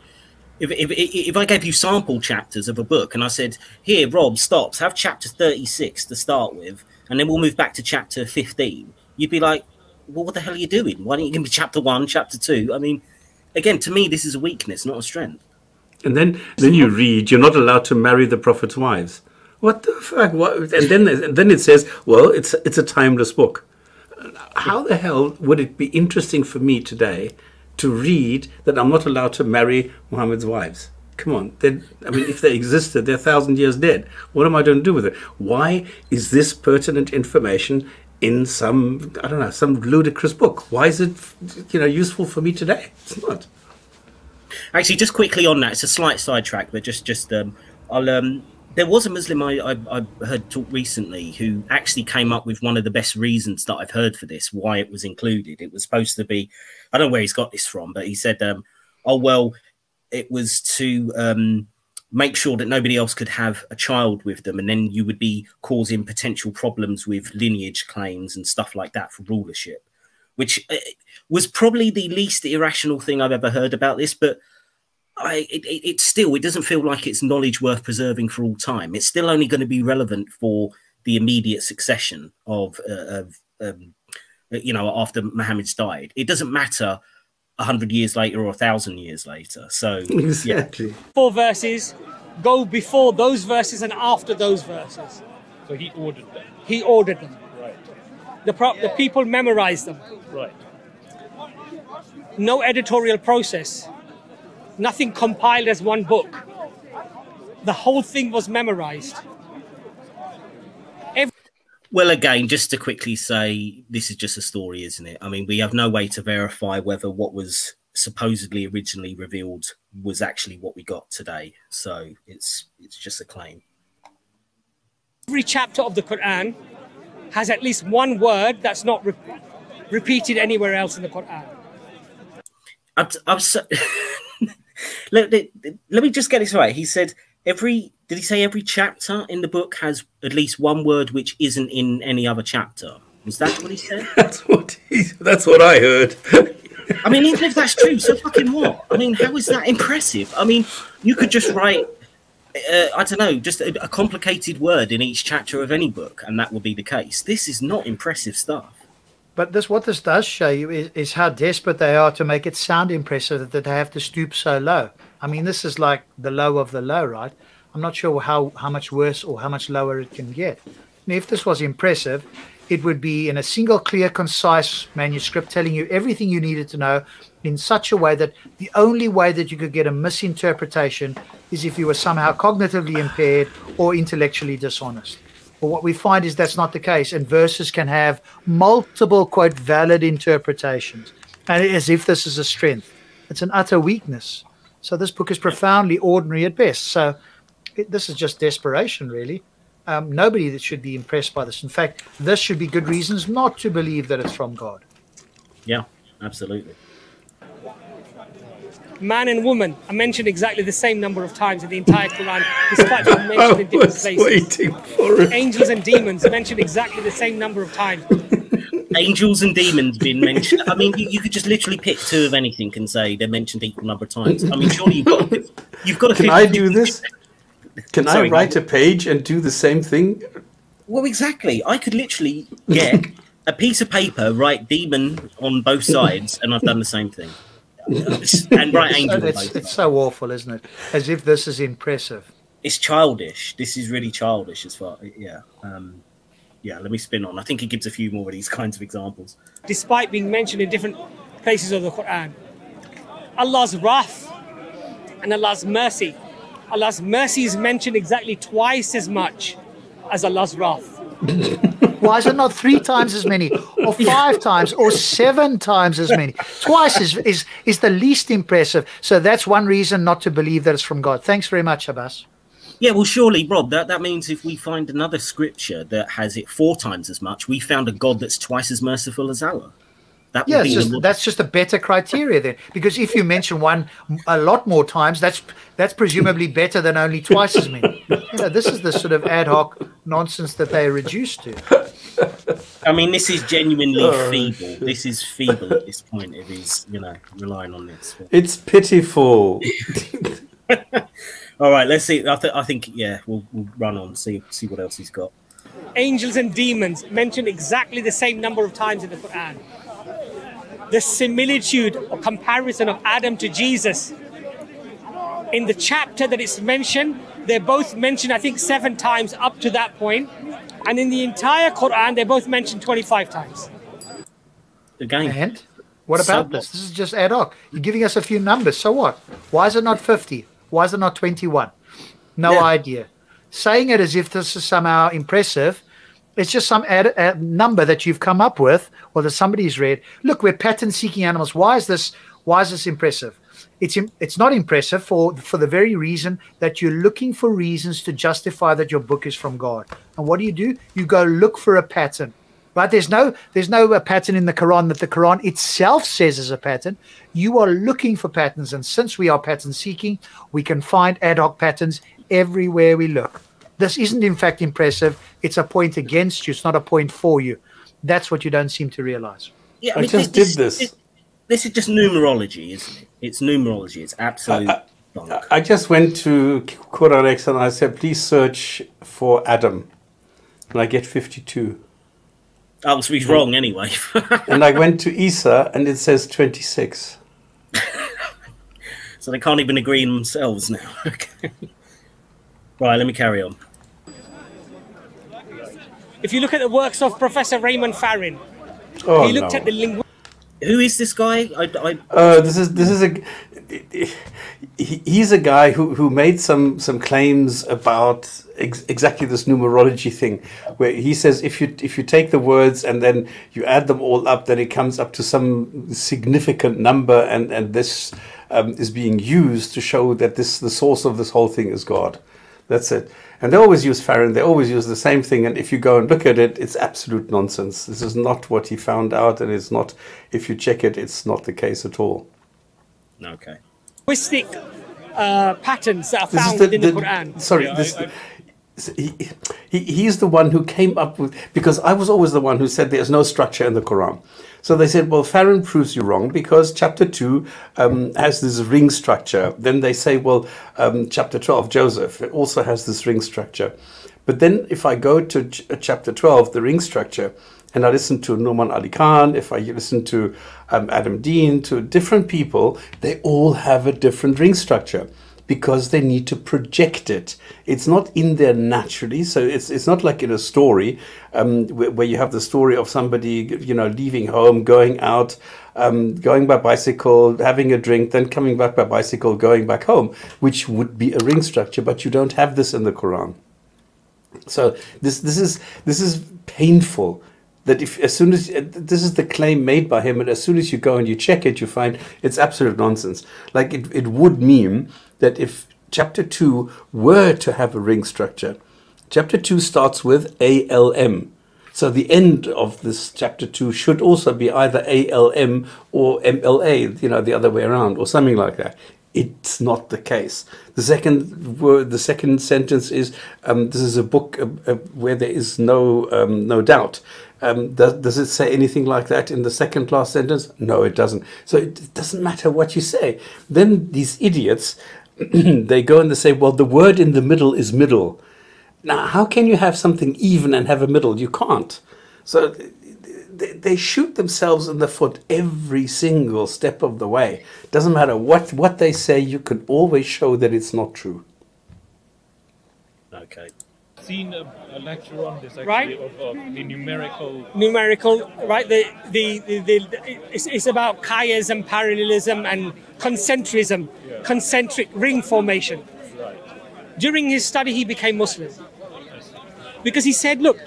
if I gave you sample chapters of a book and I said, here, Rob, Stops, have chapter 36 to start with, and then we'll move back to chapter 15, you'd be like, well, what the hell are you doing? Why don't you give me chapter 1, chapter 2? I mean, again, to me, this is a weakness, not a strength. And then you read, you're not allowed to marry the Prophet's wives. What the fuck? What? And then it says, well, it's a timeless book. How the hell would it be interesting for me today to read that I'm not allowed to marry Muhammad's wives? Come on. I mean, if they existed, they're 1,000 years dead. What am I going to do with it? Why is this pertinent information in some, I don't know, some ludicrous book? Why is it, useful for me today? It's not. Actually, just quickly on that, it's a slight sidetrack, but there was a Muslim I heard talk recently who actually came up with one of the best reasons that I've heard for this, why it was included. It was supposed to be, I don't know where he's got this from, but he said, it was to make sure that nobody else could have a child with them, and then you would be causing potential problems with lineage claims and stuff like that for rulership, which was probably the least irrational thing I've ever heard about this, but it doesn't feel like it's knowledge worth preserving for all time. It's still only going to be relevant for the immediate succession of after Muhammad's died. It doesn't matter 100 years later or 1,000 years later. So exactly. Yeah. 4 verses go before those verses and after those verses. So he ordered them. He ordered them. Right. The people memorized them. Right. No editorial process. Nothing compiled as one book. The whole thing was memorized. Well, again, just to quickly say, this is just a story, isn't it? I mean, we have no way to verify whether what was supposedly originally revealed was actually what we got today. So it's just a claim. Every chapter of the Quran has at least one word that's not repeated anywhere else in the Quran. Let me just get this right. He said did he say every chapter in the book has at least one word which isn't in any other chapter? Was that what he said? That's what I heard. I mean, even if that's true, so fucking what? I mean, how is that impressive? I mean, you could just write, I don't know, just a complicated word in each chapter of any book, and that will be the case. This is not impressive stuff. But what this does show you is how desperate they are to make it sound impressive, that they have to stoop so low. I mean, this is like the low of the low, right? I'm not sure how much worse or how much lower it can get. And if this was impressive, it would be in a single, clear, concise manuscript telling you everything you needed to know in such a way that the only way that you could get a misinterpretation is if you were somehow cognitively impaired or intellectually dishonest. But what we find is that's not the case, and verses can have multiple, quote, valid interpretations, and as if this is a strength. It's an utter weakness. So this book is profoundly ordinary at best. So this is just desperation, really. Nobody that should be impressed by this. In fact, this should be good reasons not to believe that it's from God. Yeah, absolutely. Man and woman are mentioned exactly the same number of times in the entire Quran, despite being mentioned in different places. Waiting for it. Angels and demons are mentioned exactly the same number of times. Angels and demons being mentioned. I mean, you could just literally pick two of anything and say they're mentioned equal number of times. I mean, surely you've got to. Can I do this? Can Sorry, I write a page and do the same thing? Well, exactly. I could literally get a piece of paper, write demon on both sides, and I've done the same thing. And write angel on both sides. It's so awful, isn't it? As if this is impressive. It's childish. This is really childish as far. Yeah. Yeah, let me spin on. I think he gives a few more of these kinds of examples. Despite being mentioned in different places of the Quran, Allah's wrath and Allah's mercy. Allah's mercy is mentioned exactly twice as much as Allah's wrath. Why is it not 3 times as many, or 5 times, or 7 times as many? Twice is the least impressive. So that's one reason not to believe that it's from God. Thanks very much, Abbas. Yeah, well, surely, Rob, that means if we find another scripture that has it 4 times as much, we found a God that's twice as merciful as Allah. That would be that's just a better criteria then. Because if you mention one a lot more times, that's presumably better than only twice as many. This is the sort of ad hoc nonsense that they are reduced to. I mean, this is genuinely feeble. This is feeble at this point if he's, relying on this. It's pitiful. All right, let's see. I think, we'll run on, see what else he's got. Angels and demons mentioned exactly the same number of times in the Quran. The similitude or comparison of Adam to Jesus. In the chapter that it's mentioned, they're both mentioned, I think, 7 times up to that point. And in the entire Quran, they're both mentioned 25 times. Again. And what about this? This is just ad hoc. You're giving us a few numbers. So what? Why is it not 50? Why is it not 21? No idea. Saying it as if this is somehow impressive, it's just some number that you've come up with or that somebody's read. Look, we're pattern-seeking animals. Why is this impressive? It's not impressive for the very reason that you're looking for reasons to justify that your book is from God. And what do? You go look for a pattern. Right? There's no pattern in the Quran that the Quran itself says is a pattern. You are looking for patterns, and since we are pattern seeking, we can find ad hoc patterns everywhere we look. This isn't in fact impressive. It's a point against you. It's not a point for you. That's what you don't seem to realize. Yeah, I just did this. This is just numerology, isn't it? It's numerology. It's absolute bunk. I just went to Quran and I said, please search for Adam. And I get 52. Oh, so he's wrong anyway. And I went to Isa and it says 26. So they can't even agree on themselves now. Okay. Right, let me carry on. If you look at the works of Professor Raymond Farron, he looked at the linguistic. Who is this guy? He's a guy who made some claims about exactly this numerology thing, where he says if you take the words and then you add them all up, then it comes up to some significant number, and this is being used to show that the source of this whole thing is God. That's it. And they always use Farron. They always use the same thing. And if you go and look at it, it's absolute nonsense. This is not what he found out. And it's not, if you check it, it's not the case at all. Okay. Linguistic patterns that are found in the Quran. Sorry, he's the one who came up with, because I was always the one who said there's no structure in the Quran. So they said, well, Farron proves you wrong because chapter 2 has this ring structure. Then they say, well, chapter 12, Joseph, it also has this ring structure. But then if I go to chapter 12, the ring structure, and I listen to Nouman Ali Khan, if I listen to Adam Dean, to different people, they all have a different ring structure, because they need to project it. It's not in there naturally. So it's not like in a story where you have the story of somebody, leaving home, going out, going by bicycle, having a drink, then coming back by bicycle, going back home, which would be a ring structure. But you don't have this in the Quran. So this is painful. That if as soon as this is the claim made by him, and as soon as you go and you check it, you find it's absolute nonsense. Like it would mean that if chapter 2 were to have a ring structure, chapter 2 starts with ALM. So the end of this chapter 2 should also be either ALM or MLA, you know, the other way around, or something like that. It's not the case. The second word, the second sentence is, this is a book where there is no doubt. Does it say anything like that in the second last sentence? No, it doesn't. So it doesn't matter what you say. Then these idiots, they go and they say, well, the word in the middle is middle. Now, how can you have something even and have a middle? You can't. So they shoot themselves in the foot every single step of the way. Doesn't matter what they say, you can always show that it's not true. Okay. Seen a lecture on this actually, Right. of the numerical. Right? It's about chiasm, parallelism, and concentrism, concentric ring formation. During his study, he became Muslim because he said, "Look,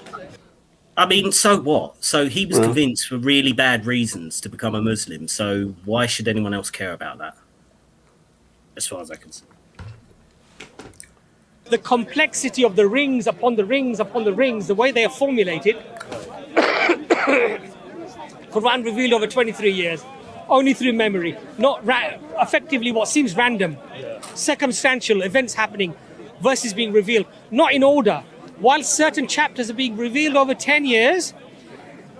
I mean, so what? So he was convinced for really bad reasons to become a Muslim. So why should anyone else care about that? As far as I can see. the complexity of the rings upon the rings upon the rings, the way they are formulated." Quran revealed over 23 years, only through memory, not effectively what seems random, circumstantial events happening, verses being revealed, not in order. While certain chapters are being revealed over 10 years,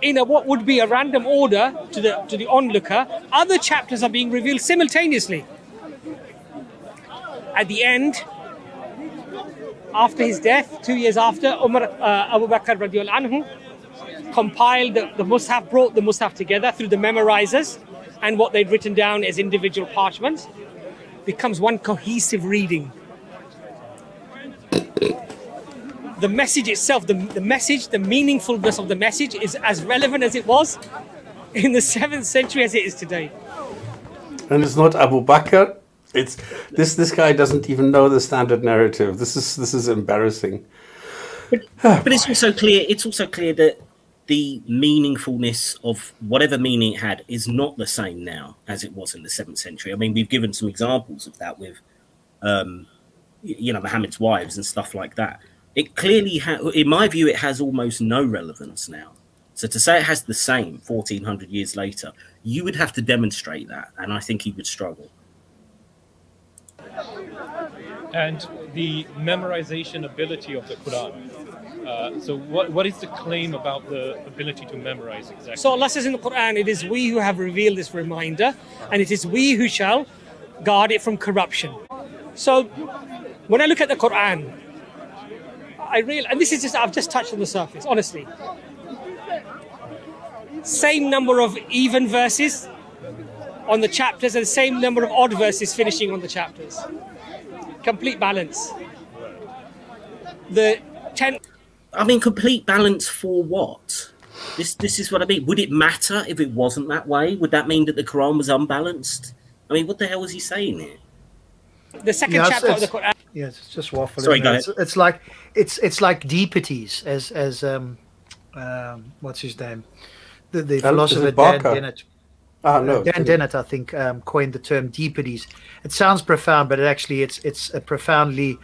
in what would be a random order to the onlooker, other chapters are being revealed simultaneously. At the end, after his death, 2 years after, Abu Bakr radiallahu anhu compiled the Mus'haf, brought the Mus'haf together through the memorizers and what they'd written down as individual parchments, becomes one cohesive reading. The message itself, the message, the meaningfulness of the message is as relevant as it was in the 7th century as it is today. And it's not Abu Bakr. It's this guy doesn't even know the standard narrative. This is embarrassing. But it's also clear. It's also clear that the meaningfulness of whatever meaning it had is not the same now as it was in the 7th century. I mean, we've given some examples of that with, you know, Muhammad's wives and stuff like that. It clearly, in my view, it has almost no relevance now. So to say it has the same 1400 years later, you would have to demonstrate that, and I think he would struggle. And the memorization ability of the Quran. So what is the claim about the ability to memorize exactly? So Allah says in the Quran, it is we who have revealed this reminder, and it is we who shall guard it from corruption. So when I look at the Quran, and this is just, I've just touched on the surface, honestly. Same number of even verses on the chapters and the same number of odd verses finishing on the chapters. Complete balance. I mean, complete balance for what? This is what I mean. Would it matter if it wasn't that way? Would that mean that the Quran was unbalanced? I mean, what the hell was he saying here? The second chapter of the Quran. Yes, it's just Waffle. Sorry, go ahead. It's like deepities, as what's his name? The philosopher Dan Dennett. Dan Dennett, I think, coined the term deepities. It sounds profound, but it's a profoundly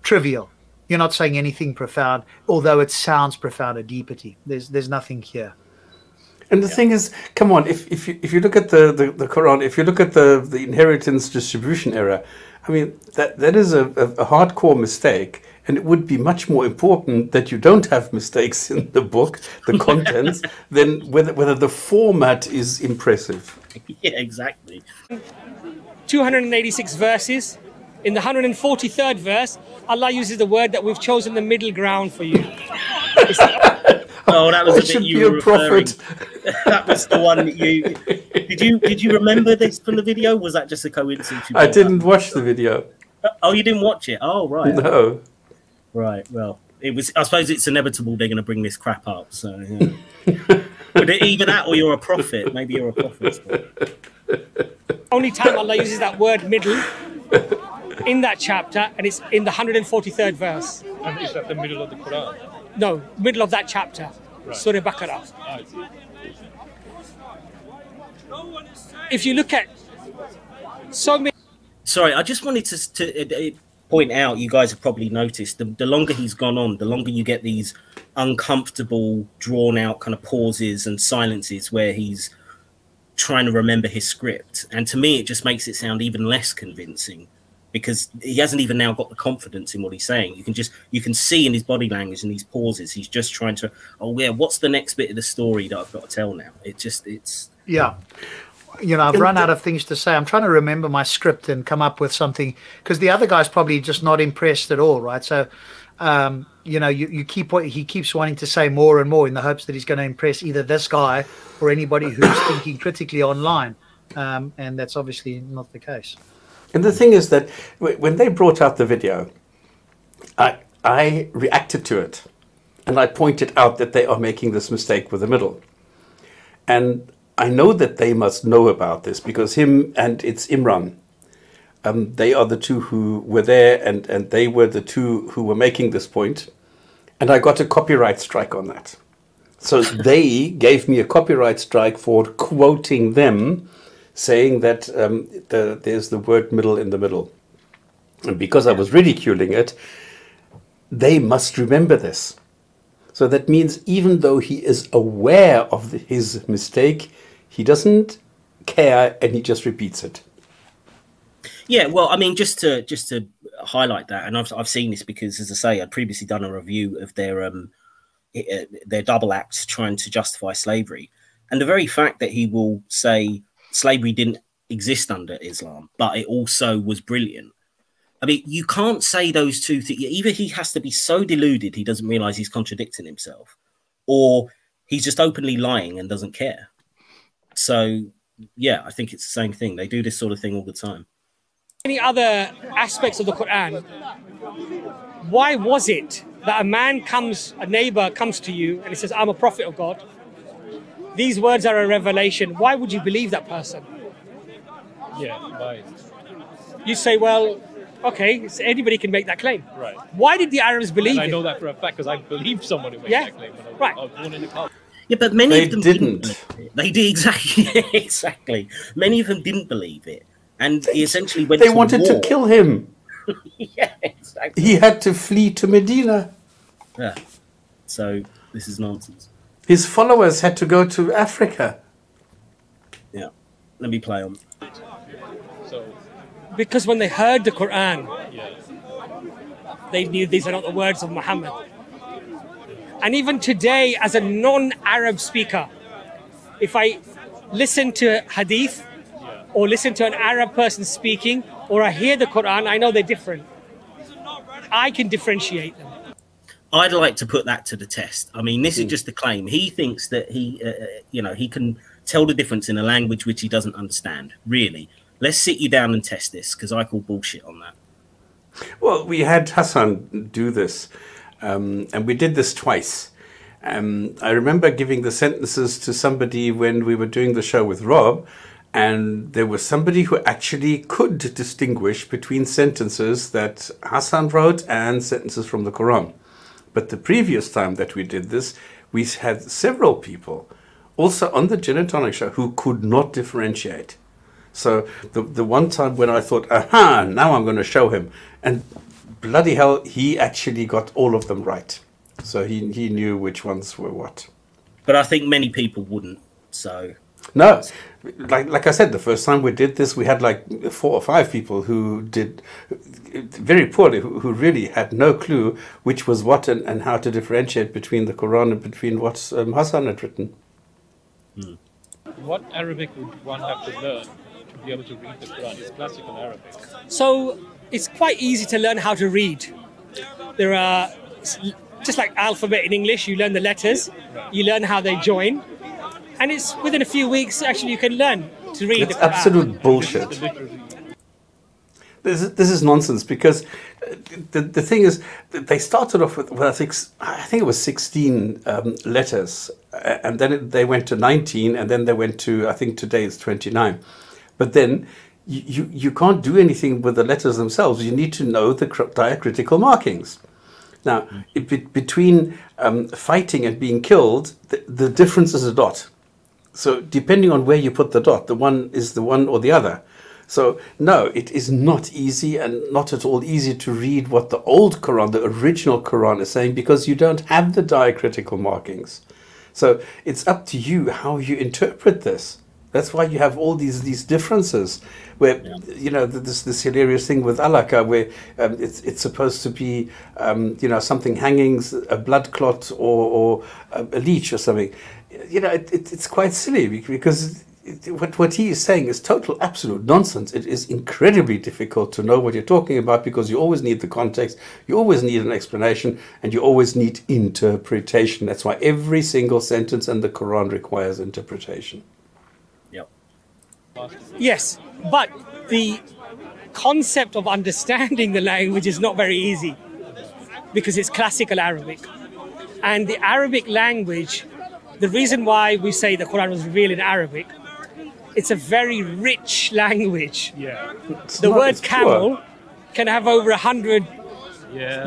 trivial. You're not saying anything profound, although it sounds profound. A deepity. There's nothing here. And the thing is, come on, if you look at the Quran, if you look at the inheritance distribution error, I mean, that is a hardcore mistake. And it would be much more important that you don't have mistakes in the book, the contents, than whether the format is impressive. Yeah, exactly. 286 verses. In the 143rd verse, Allah uses the word that we've chosen the middle ground for you. Oh, that was a bit you were referring. That was the one that you... Did you remember this from the video? Was that just a coincidence? I didn't watch the video. Oh, you didn't watch it? Oh, right. No. Right, well, it was. I suppose it's inevitable they're going to bring this crap up. So, yeah. But either that or you're a prophet. Maybe you're a prophet. Only time Allah uses that word middle in that chapter, and it's in the 143rd verse. And is that the middle of the Quran? No, middle of that chapter, Right. Surah Baqarah. I see. If you look at so many... Sorry, I just wanted to point out, you guys have probably noticed, the longer he's gone on, the longer you get these uncomfortable, drawn-out kind of pauses and silences where he's trying to remember his script. And to me, it just makes it sound even less convincing, because he hasn't even now got the confidence in what he's saying. You can see in his body language and these pauses, he's just trying to, oh yeah, what's the next bit of the story that I've got to tell now? It's Yeah. You know, I've run out of things to say. I'm trying to remember my script and come up with something, because the other guy's probably just not impressed at all, right? So, you know, he keeps wanting to say more and more in the hopes that he's going to impress either this guy or anybody who's thinking critically online. And that's obviously not the case. And the thing is that when they brought out the video, I reacted to it, and I pointed out that they are making this mistake with the middle. And I know that they must know about this, because him and it's Imran, they are the two who were there, and they were the two who were making this point. And I got a copyright strike on that. So they gave me a copyright strike for quoting them, saying that there's the word middle in the middle. And because I was ridiculing it, they must remember this. So that means even though he is aware of his mistake, he doesn't care, and he just repeats it. Yeah, well, I mean, just to highlight that, and I've seen this because, as I say, I'd previously done a review of their double acts trying to justify slavery, and the very fact that he will say slavery didn't exist under Islam, but it also was brilliant. I mean, you can't say those two things. Either he has to be so deluded he doesn't realize he's contradicting himself, or he's just openly lying and doesn't care. So, yeah, I think it's the same thing. They do this sort of thing all the time. Any other aspects of the Quran, why was it that a neighbor comes to you and he says, I'm a prophet of God, these words are a revelation, why would you believe that person? Yeah, why? You say, well, okay, so anybody can make that claim. Right. Why did the Arabs believe I it? know that for a fact because I believed someone who made that claim when right. I was born in the car. Yeah, but many of them didn't. They did, exactly. Exactly. Many of them didn't believe it. And he essentially went They to wanted war. to kill him. Yeah, exactly. He had to flee to Medina. Yeah. So this is nonsense. His followers had to go to Africa. Yeah. Let me play on. So, Because when they heard the Quran, yeah. they knew these are not the words of Muhammad. And even today, as a non-Arab speaker, if I listen to Hadith or listen to an Arab person speaking, or I hear the Quran, I know they're different. I can differentiate them. I'd like to put that to the test. I mean, this is just a claim. He thinks that he can tell the difference in a language which he doesn't understand. Really, let's sit you down and test this, because I call bullshit on that. Well, we had Hassan do this, and we did this twice. I remember giving the sentences to somebody when we were doing the show with Rob, and there was somebody who actually could distinguish between sentences that Hassan wrote and sentences from the Quran. But the previous time that we did this, we had several people, also on the Gin and Tonic show, who could not differentiate. So the one time when I thought, aha, now I'm going to show him. And bloody hell, he actually got all of them right. So he knew which ones were what. But I think many people wouldn't. So no, like I said, the first time we did this, we had like 4 or 5 people who did very poorly, who really had no clue which was what and how to differentiate between the Quran and between what Hassan had written. What Arabic would one have to learn to be able to read the Quran? It's classical Arabic. So it's quite easy to learn how to read. There are, just like alphabet in English, you learn the letters, you learn how they join, and it's within a few weeks actually you can learn to read the Quran. Absolute bullshit. This is nonsense, because the thing is, they started off with, well, I think it was 16 letters, and then they went to 19, and then they went to, I think today it's 29. But then you can't do anything with the letters themselves. You need to know the diacritical markings. Now, between fighting and being killed, the difference is a dot. So depending on where you put the dot, the one is the one or the other. So no, it is not easy, and not at all easy to read what the old Quran, the original Quran, is saying, because you don't have the diacritical markings. So it's up to you how you interpret this. That's why you have all these differences, where you know this hilarious thing with alaka, where it's supposed to be you know, something hanging, a blood clot, or a leech or something. You know, it's quite silly, because what he is saying is total absolute nonsense. It is incredibly difficult to know what you're talking about, because you always need the context, you always need an explanation, and you always need interpretation. That's why every single sentence in the Quran requires interpretation. Yes, but the concept of understanding the language is not very easy, because it's classical Arabic. And the Arabic language, the reason why we say the Quran was revealed in Arabic, it's a very rich language. Yeah. The word camel can have over 100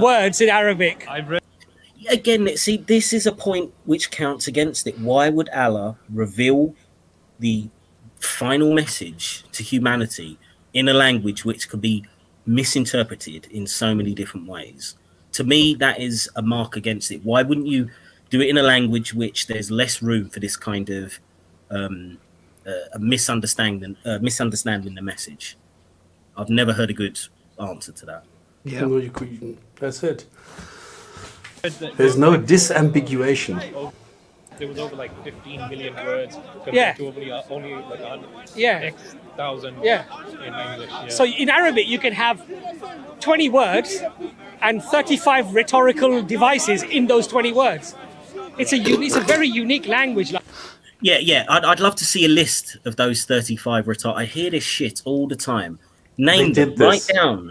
words in Arabic. I've read. Again, see, this is a point which counts against it. Why would Allah reveal the final message to humanity in a language which could be misinterpreted in so many different ways? To me, that is a mark against it. Why wouldn't you do it in a language which there's less room for this kind of a misunderstanding the message? I've never heard a good answer to that. Yeah, Well, that's it. There's no disambiguation. There was over like 15 million words compared Yeah. to only like 100 Yeah. X thousand Yeah. in English. Yeah. So in Arabic, you can have 20 words and 35 rhetorical devices in those 20 words. It's a very unique language. Yeah. I'd love to see a list of those 35 I hear this shit all the time. Name them.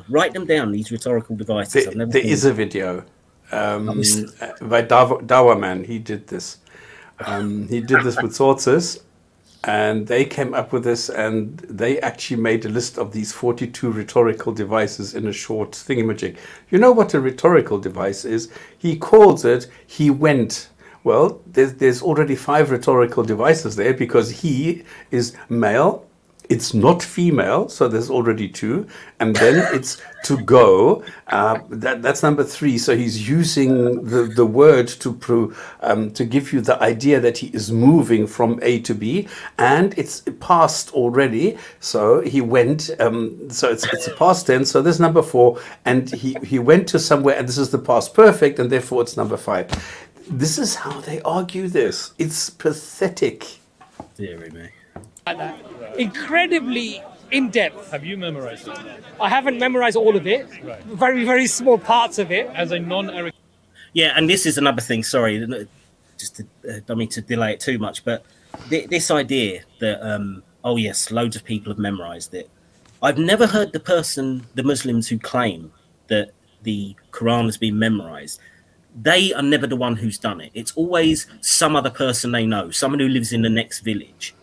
Write them down. These rhetorical devices. There is a video by Dawah man. He did this. He did this with sources, and they came up with this, and they actually made a list of these 42 rhetorical devices in a short thingamajig. You know what a rhetorical device is? He calls it "he went." Well, there's already 5 rhetorical devices there, because he is male. It's not female, so there's already 2, and then it's to go. That's number 3. So he's using the word to give you the idea that he is moving from A to B, and it's past already. So he went. So it's a past tense. So there's number 4, and he went to somewhere, and this is the past perfect, and therefore it's number 5. This is how they argue this. It's pathetic. Deary me. Like that. Incredibly in-depth. Have you memorized it? I haven't memorized all of it. Right. Very, very small parts of it. As a non-Arabic. Yeah, and this is another thing. Sorry, just don't mean to delay it too much, but this idea that oh yes, loads of people have memorized it. I've never heard the Muslims who claim that the Quran has been memorized. They are never the one who's done it. It's always some other person they know, someone who lives in the next village.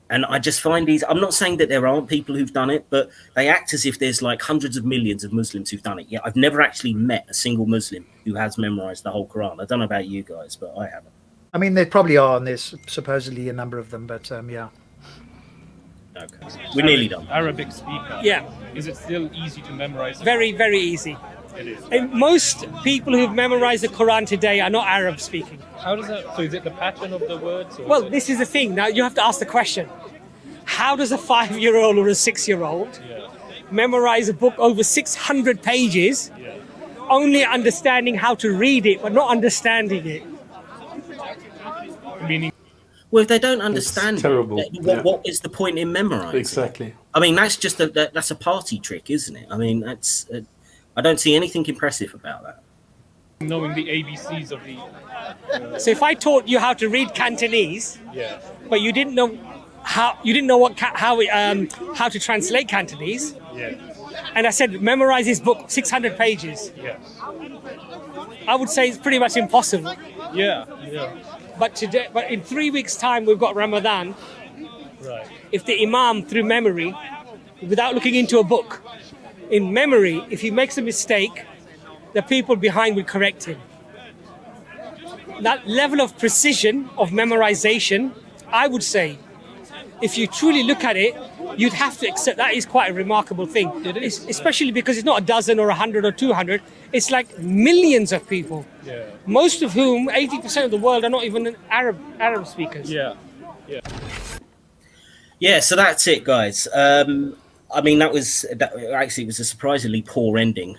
And I just find these, I'm not saying that there aren't people who've done it, but they act as if there's like hundreds of millions of Muslims who've done it. Yeah, I've never actually met a single Muslim who has memorized the whole Quran. I don't know about you guys, but I haven't. I mean, there probably are, and there's supposedly a number of them, but yeah. Okay. We're nearly done. Arabic speaker. Yeah. Is it still easy to memorize? Very, very easy. It is. And most people who've memorized the Quran today are not Arab speaking. How does that? So is it the pattern of the words? Or Well, this is the thing. Now you have to ask the question: how does a 5-year-old or a 6-year-old memorize a book over 600 pages, only understanding how to read it, but not understanding it? Meaning. Well, if they don't understand terrible. What is the point in memorizing? Exactly. I mean, that's just that's a party trick, isn't it? I mean, that's I don't see anything impressive about that. Knowing the ABCs of the. So if I taught you how to read Cantonese, but you didn't know how to translate Cantonese, and I said memorize this book 600 pages, I would say it's pretty much impossible. But in 3 weeks' time, we've got Ramadan. Right. If the Imam, through memory, without looking into a book, in memory, if he makes a mistake, the people behind will correct him. That level of precision of memorization, I would say, if you truly look at it, you'd have to accept that is quite a remarkable thing. Especially because it's not a dozen or 100 or 200. It's like millions of people. Yeah. Most of whom, 80% of the world, are not even Arab speakers. Yeah. Yeah. Yeah, so that's it, guys. I mean, actually, it was a surprisingly poor ending.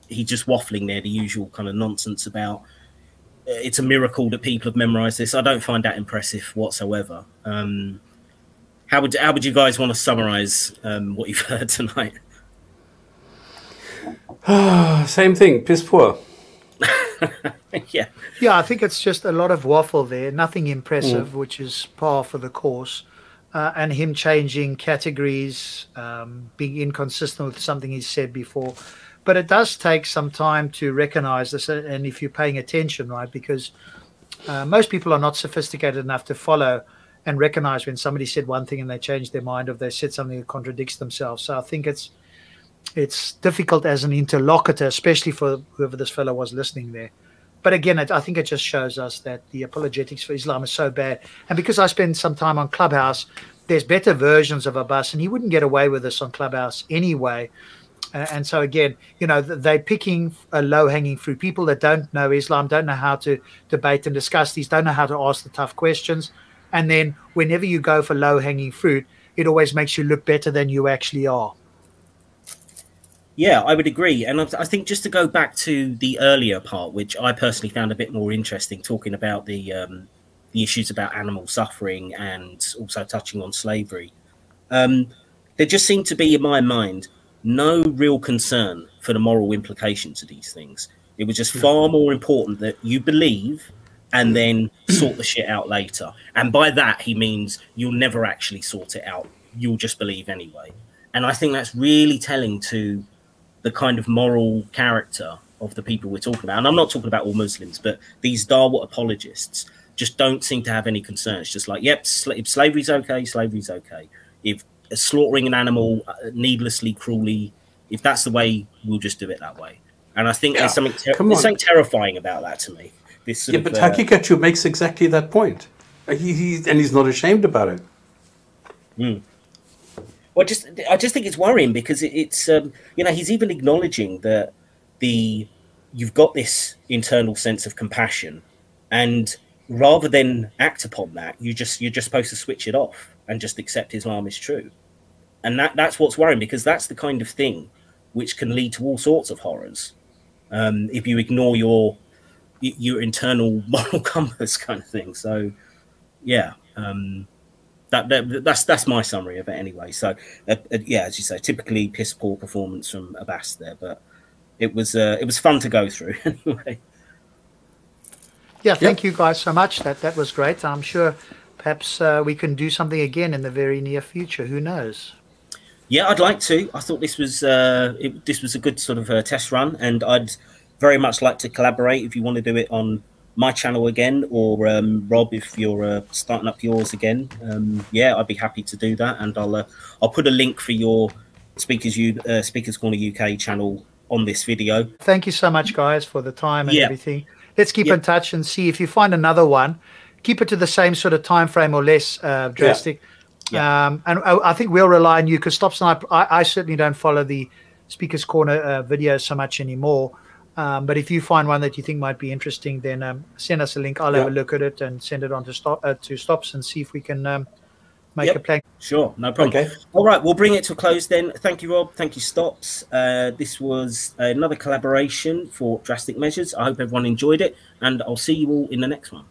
He just waffling there, the usual kind of nonsense about it's a miracle that people have memorized this. I don't find that impressive whatsoever. How would you guys want to summarize what you've heard tonight? Same thing, piss poor. Yeah. Yeah, I think it's just a lot of waffle there. Nothing impressive, which is par for the course. And him changing categories, being inconsistent with something he said before. But it does take some time to recognize this, and if you're paying attention, right, because most people are not sophisticated enough to follow and recognize when somebody said one thing and they changed their mind, or they said something that contradicts themselves. So I think it's difficult as an interlocutor, especially for whoever this fellow was listening there. But again, I think it just shows us that the apologetics for Islam is so bad. And because I spend some time on Clubhouse, there's better versions of Abbas, and he wouldn't get away with this on Clubhouse anyway. And so again, you know, they're picking a low-hanging fruit. People that don't know Islam, don't know how to debate and discuss these, don't know how to ask the tough questions. And then whenever you go for low-hanging fruit, it always makes you look better than you actually are. Yeah, I would agree. And I think just to go back to the earlier part, which I personally found a bit more interesting, talking about the issues about animal suffering and also touching on slavery, there just seemed to be, in my mind, no real concern for the moral implications of these things. It was just far more important that you believe and then sort the shit out later. And by that, he means you'll never actually sort it out. You'll just believe anyway. And I think that's really telling to the kind of moral character of the people we're talking about. And I'm not talking about all Muslims, but these Dawah apologists just don't seem to have any concern. It's just like, yep, if slavery's okay, slavery's okay. If slaughtering an animal needlessly, cruelly, if that's the way, we'll just do it that way. And I think there's something terrifying about that to me. This but Hakikachu makes exactly that point. And he's not ashamed about it. Well, I just think it's worrying because it's you know, he's even acknowledging that you've got this internal sense of compassion, and rather than act upon that, you're just supposed to switch it off and just accept Islam is true. And that's what's worrying, because that's the kind of thing which can lead to all sorts of horrors if you ignore your internal moral compass kind of thing. So yeah, that's my summary of it anyway. So yeah, as you say, typically piss poor performance from Abbas there, but it was fun to go through anyway. Yeah, thank you guys so much. That was great. I'm sure perhaps we can do something again in the very near future. Who knows? Yeah, I'd like to. I thought this was a good sort of test run, and I'd very much like to collaborate if you want to do it on my channel again, or Rob, if you're starting up yours again. Yeah, I'd be happy to do that, and I'll put a link for your Speakers Corner UK channel on this video. Thank you so much, guys, for the time and everything. Let's keep in touch and see if you find another one. Keep it to the same sort of time frame or less, Drastic. And I think we'll rely on you, because Stops and I certainly don't follow the Speakers Corner videos so much anymore. But if you find one that you think might be interesting, then send us a link. I'll have a look at it and send it on to Stops and see if we can make a plan. Sure, no problem. Okay. All right, we'll bring it to a close then. Thank you, Rob. Thank you, Stops. This was another collaboration for Drastic Measures. I hope everyone enjoyed it, and I'll see you all in the next one.